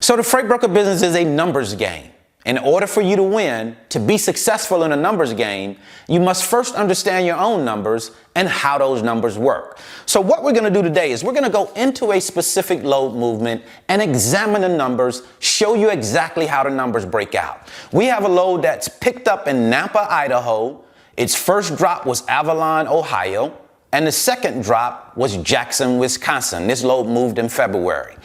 So the freight broker business is a numbers game. In order for you to win, to be successful in a numbers game, you must first understand your own numbers and how those numbers work. So what we're going to do today is we're going to go into a specific load movement and examine the numbers, show you exactly how the numbers break out. We have a load that's picked up in Nampa, Idaho. Its first drop was Avalon, Ohio. And the second drop was Jackson, Wisconsin. This load moved in February.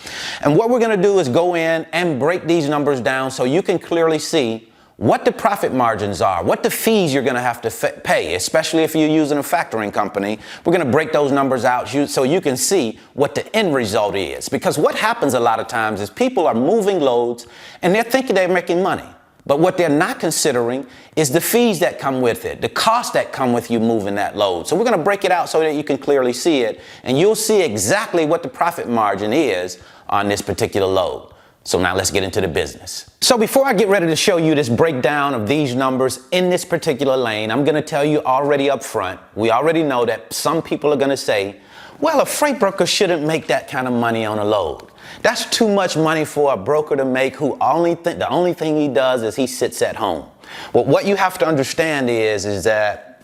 And what we're going to do is go in and break these numbers down so you can clearly see what the profit margins are, what the fees you're going to have to pay, especially if you're using a factoring company. We're going to break those numbers out so you can see what the end result is. Because what happens a lot of times is people are moving loads and they're thinking they're making money. But what they're not considering is the fees that come with it, the costs that come with you moving that load. So we're going to break it out so that you can clearly see it, and you'll see exactly what the profit margin is on this particular load. So now let's get into the business. So before I get ready to show you this breakdown of these numbers in this particular lane, I'm going to tell you already up front, we already know that some people are going to say, well, a freight broker shouldn't make that kind of money on a load. That's too much money for a broker to make who the only thing he does is he sits at home. Well, what you have to understand is that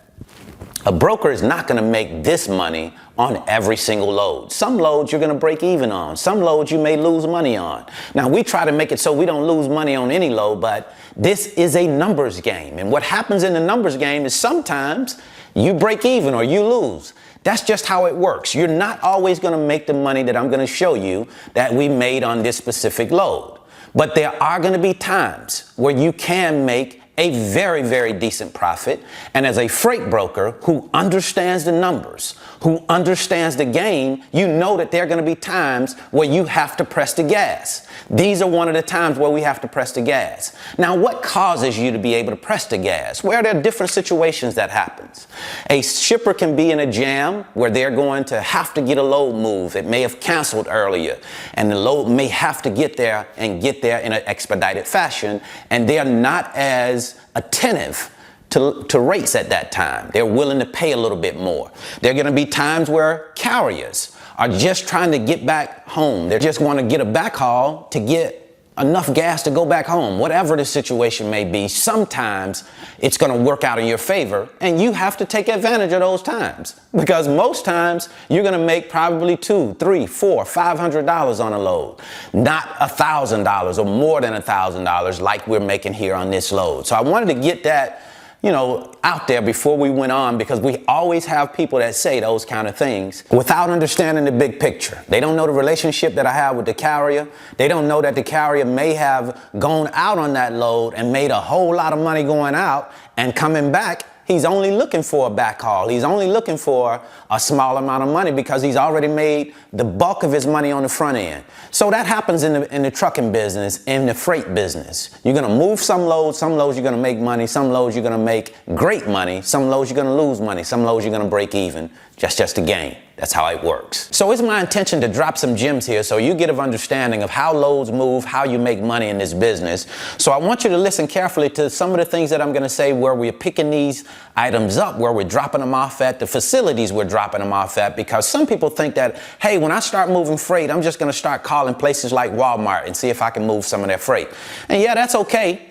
a broker is not going to make this money on every single load. Some loads you're going to break even on. Some loads you may lose money on. Now, we try to make it so we don't lose money on any load, but this is a numbers game. And what happens in the numbers game is sometimes you break even or you lose. That's just how it works. You're not always going to make the money that I'm going to show you that we made on this specific load. But there are going to be times where you can make a very, very decent profit. And as a freight broker who understands the numbers, who understands the game, you know that there are going to be times where you have to press the gas. These are one of the times where we have to press the gas. Now, what causes you to be able to press the gas? Well, there are different situations that happens. A shipper can be in a jam where they're going to have to get a load moved. It may have canceled earlier, and the load may have to get there in an expedited fashion, and they're not as attentive to rates at that time. They're willing to pay a little bit more. There are going to be times where carriers are just trying to get back home. They just want to get a backhaul to get enough gas to go back home. Whatever the situation may be, sometimes it's going to work out in your favor, and you have to take advantage of those times, because most times you're going to make probably $200, $300, $400, $500 on a load, not $1,000 or more than $1,000 like we're making here on this load. So I wanted to get that out there before we went on, because we always have people that say those kind of things without understanding the big picture. They don't know the relationship that I have with the carrier. They don't know that the carrier may have gone out on that load and made a whole lot of money going out, and coming back, he's only looking for a backhaul. He's only looking for a small amount of money because he's already made the bulk of his money on the front end. So that happens in the trucking business, in the freight business. You're going to move some loads you're going to make money, some loads you're going to make great money, some loads you're going to lose money, some loads you're going to break even. Just a game. That's how it works. So it's my intention to drop some gems here so you get an understanding of how loads move, how you make money in this business. So I want you to listen carefully to some of the things that I'm going to say, where we're picking these items up, where we're dropping them off at, the facilities we're dropping them off at, because some people think that, hey, when I start moving freight, I'm just going to start calling places like Walmart and see if I can move some of their freight. And yeah, that's okay.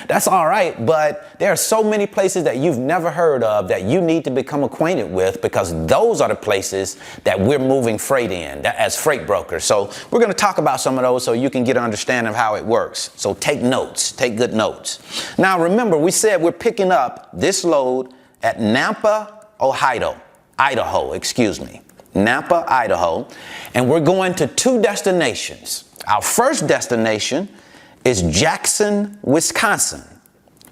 That's all right. But there are so many places that you've never heard of that you need to become acquainted with, because those are the places that we're moving freight in as freight brokers. So we're going to talk about some of those so you can get an understanding of how it works. So take notes, take good notes. Now remember, we said we're picking up this load at Nampa, Idaho, excuse me. Nampa, Idaho. And we're going to two destinations. Our first destination is Jackson, Wisconsin.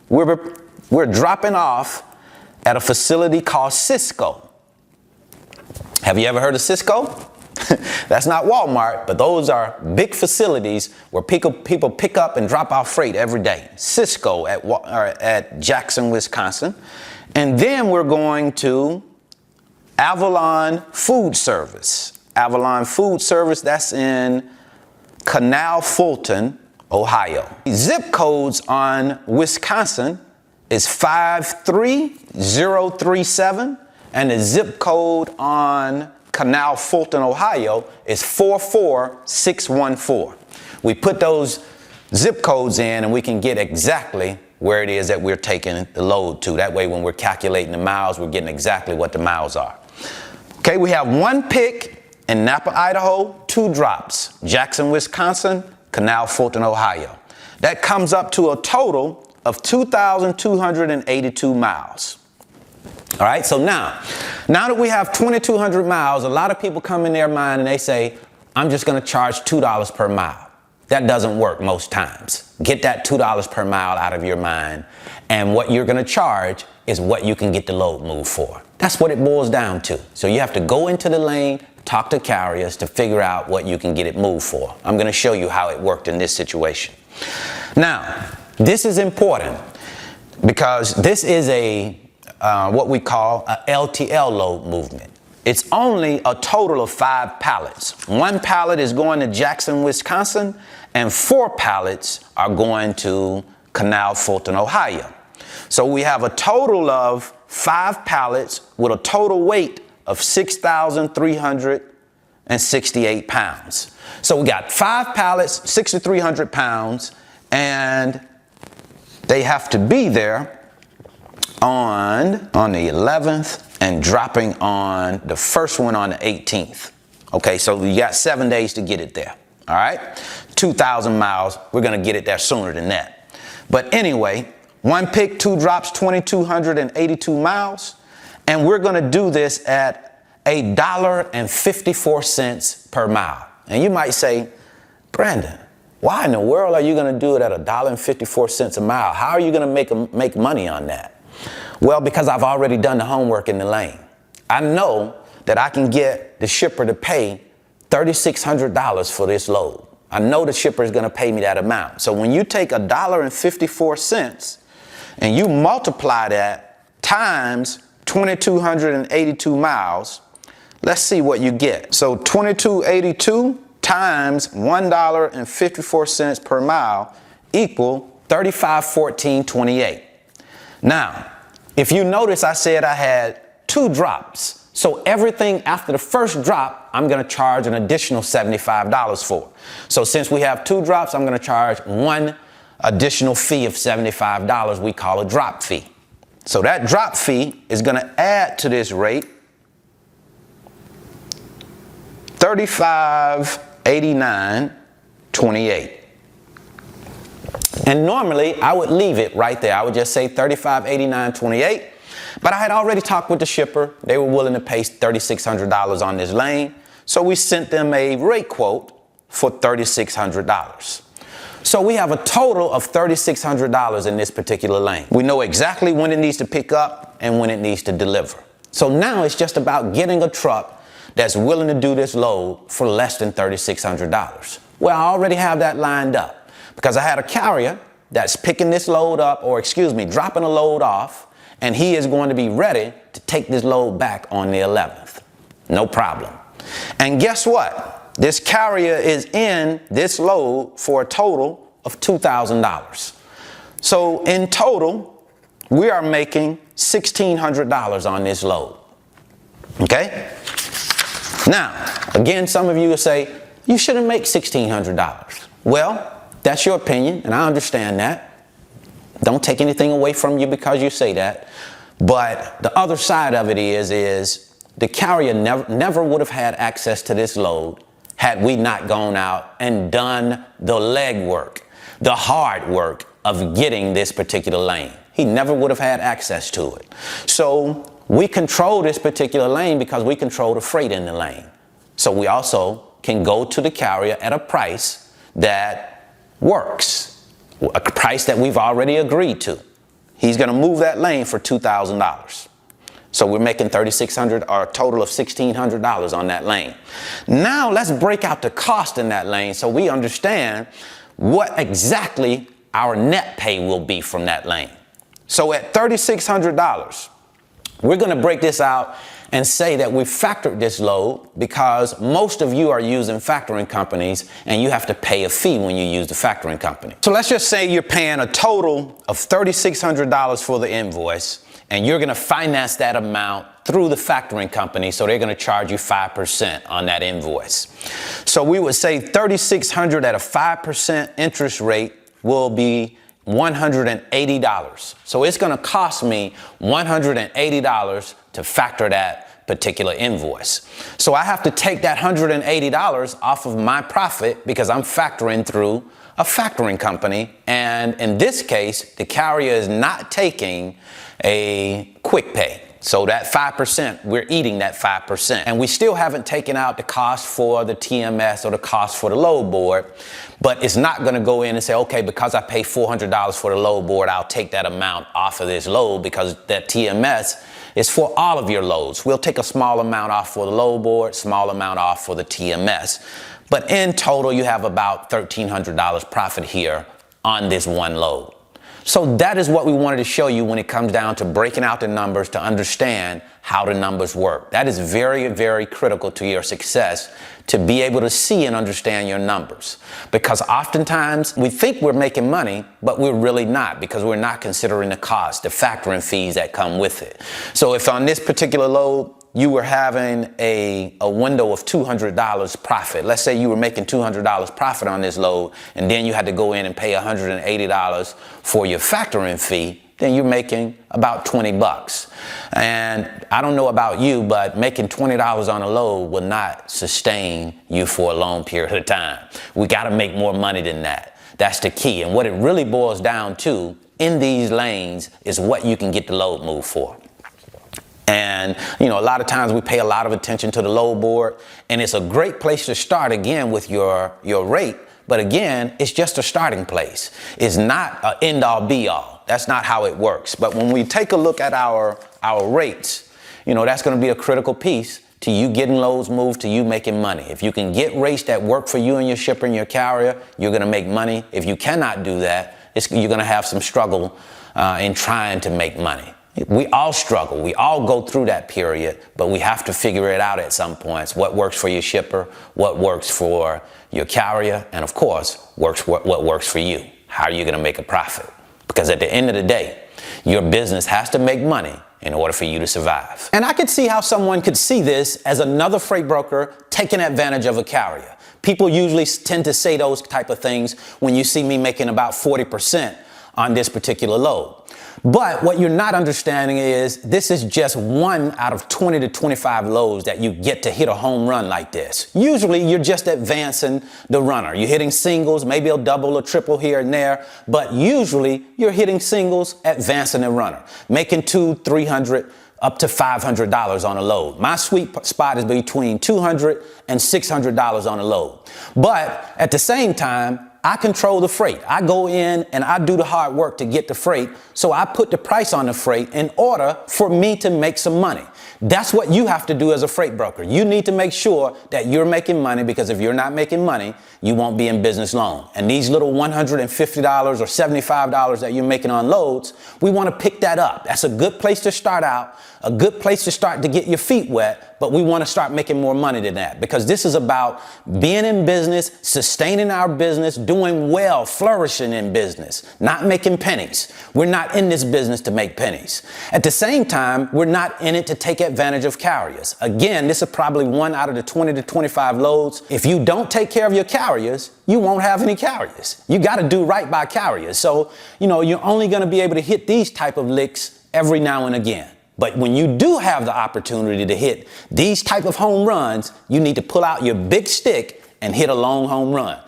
We're dropping off at a facility called Sysco. Have you ever heard of Sysco? That's not Walmart, but those are big facilities where people pick up and drop off freight every day. Sysco at Jackson, Wisconsin. And then we're going to Avalon Food Service. Avalon Food Service, that's in Canal Fulton, Ohio. Zip codes on Wisconsin is 53037. And the zip code on Canal Fulton, Ohio is 44614. We put those zip codes in and we can get exactly where it is that we're taking the load to. That way when we're calculating the miles, we're getting exactly what the miles are. Okay, we have 1 pick in Napa, Idaho, 2 drops, Jackson, Wisconsin, Canal Fulton, Ohio. That comes up to a total of 2,282 miles. All right, so now that we have 2,200 miles, a lot of people come in their mind and they say, I'm just going to charge $2 per mile. That doesn't work most times. Get that $2 per mile out of your mind. And what you're going to charge is what you can get the load moved for. That's what it boils down to. So you have to go into the lane, talk to carriers to figure out what you can get it moved for. I'm going to show you how it worked in this situation. Now, this is important because this is what we call a LTL load movement. It's only a total of 5 pallets. 1 pallet is going to Jackson, Wisconsin, and 4 pallets are going to Canal Fulton, Ohio. So we have a total of 5 pallets with a total weight of 6,368 pounds. So we got 5 pallets, 6,300 pounds, and they have to be there on the 11th and dropping on the first one on the 18th. Okay, so you got 7 days to get it there. All right, 2,000 miles. We're going to get it there sooner than that. But anyway, 1 pick, 2 drops, 2,282 miles. And we're going to do this at $1.54 per mile. And you might say, Brandon, why in the world are you going to do it at $1.54 a mile? How are you going to make money on that? Well, because I've already done the homework in the lane. I know that I can get the shipper to pay $3,600 for this load. I know the shipper is going to pay me that amount. So when you take $1.54 and you multiply that times 2,282 miles, let's see what you get. So 2,282 times $1.54 per mile equal $35.14.28. Now, if you notice, I said I had 2 drops. So everything after the first drop, I'm going to charge an additional $75 for. So since we have 2 drops, I'm going to charge 1 additional fee of $75 we call a drop fee. So that drop fee is going to add to this rate $35.89.28. And normally I would leave it right there. I would just say $35.89.28. But I had already talked with the shipper. They were willing to pay $3,600 on this lane. So we sent them a rate quote for $3,600. So we have a total of $3,600 in this particular lane. We know exactly when it needs to pick up and when it needs to deliver. So now it's just about getting a truck that's willing to do this load for less than $3,600. Well, I already have that lined up because I had a carrier that's picking this load up, or dropping a load off, and he is going to be ready to take this load back on the 11th. No problem. And guess what? This carrier is in this load for a total of $2,000. So in total, we are making $1,600 on this load. Okay? Now, again, some of you will say, you shouldn't make $1,600. Well, that's your opinion, and I understand that. Don't take anything away from you because you say that. But the other side of it is the carrier never would have had access to this load had we not gone out and done the legwork, the hard work of getting this particular lane. He never would have had access to it. So we control this particular lane because we control the freight in the lane. So we also can go to the carrier at a price that works, a price that we've already agreed to. He's going to move that lane for $2,000. So we're making $3,600 or a total of $1,600 on that lane. Now let's break out the cost in that lane so we understand what exactly our net pay will be from that lane. So at $3,600, we're going to break this out and say that we factored this load because most of you are using factoring companies and you have to pay a fee when you use the factoring company. So let's just say you're paying a total of $3,600 for the invoice and you're going to finance that amount through the factoring company, so they're going to charge you 5% on that invoice. So we would say $3,600 at a 5% interest rate will be $180. So it's going to cost me $180 to factor that particular invoice. So I have to take that $180 off of my profit because I'm factoring through a factoring company. And in this case, the carrier is not taking a quick pay. So that 5%, we're eating that 5%. And we still haven't taken out the cost for the TMS or the cost for the load board. But it's not going to go in and say, okay, because I pay $400 for the load board, I'll take that amount off of this load because that TMS is for all of your loads. We'll take a small amount off for the load board, small amount off for the TMS. But in total, you have about $1,300 profit here on this one load. So that is what we wanted to show you when it comes down to breaking out the numbers to understand how the numbers work. That is very, very critical to your success, to be able to see and understand your numbers. Because oftentimes we think we're making money, but we're really not, because we're not considering the cost, the factoring fees that come with it. So if on this particular load, you were having a window of $200 profit. Let's say you were making $200 profit on this load, and then you had to go in and pay $180 for your factoring fee, then you're making about 20 bucks. And I don't know about you, but making $20 on a load will not sustain you for a long period of time. We got to make more money than that. That's the key. And what it really boils down to in these lanes is what you can get the load moved for. And, you know, a lot of times we pay a lot of attention to the load board, and it's a great place to start again with your rate. But again, it's just a starting place. It's not an end all be all. That's not how it works. But when we take a look at our rates, you know, that's going to be a critical piece to you getting loads moved, to you making money. If you can get rates that work for you and your shipper and your carrier, you're going to make money. If you cannot do that, you're going to have some struggle in trying to make money. We all struggle. We all go through that period, but we have to figure it out at some points. What works for your shipper, what works for your carrier, and of course, what works for you. How are you going to make a profit? Because at the end of the day, your business has to make money in order for you to survive. And I could see how someone could see this as another freight broker taking advantage of a carrier. People usually tend to say those type of things when you see me making about 40% on this particular load. But what you're not understanding is this is just one out of 20 to 25 loads that you get to hit a home run like this. Usually you're just advancing the runner. You're hitting singles, maybe a double or triple here and there, but usually you're hitting singles, advancing the runner, making $200, $300, up to $500 on a load. My sweet spot is between $200 and $600 on a load. But at the same time, I control the freight. I go in and I do the hard work to get the freight. So I put the price on the freight in order for me to make some money. That's what you have to do as a freight broker. You need to make sure that you're making money, because if you're not making money, you won't be in business long. And these little $150 or $75 that you're making on loads, we want to pick that up. That's a good place to start out, a good place to start to get your feet wet, but we want to start making more money than that, because this is about being in business, sustaining our business, doing well, flourishing in business, not making pennies. We're not in this business to make pennies. At the same time, we're not in it to take advantage of carriers. Again, this is probably one out of the 20 to 25 loads. If you don't take care of your carriers, you won't have any carriers. You got to do right by carriers. So, you know, you're only going to be able to hit these type of licks every now and again. But when you do have the opportunity to hit these type of home runs, you need to pull out your big stick and hit a long home run.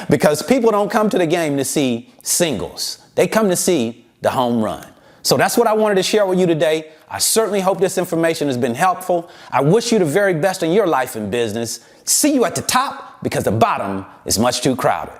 Because people don't come to the game to see singles. They come to see the home run. So that's what I wanted to share with you today. I certainly hope this information has been helpful. I wish you the very best in your life and business. See you at the top, because the bottom is much too crowded.